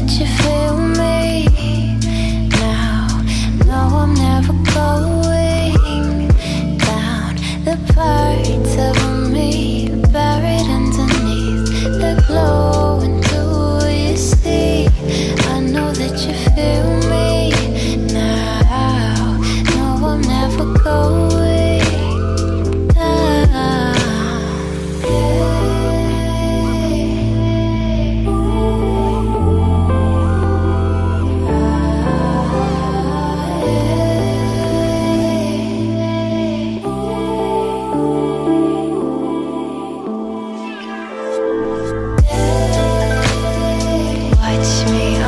that you feel me now. No, I'm never going down the parts of me buried underneath the glow. And do you see? I know that you feel me now. No, I'm never going down. Watch me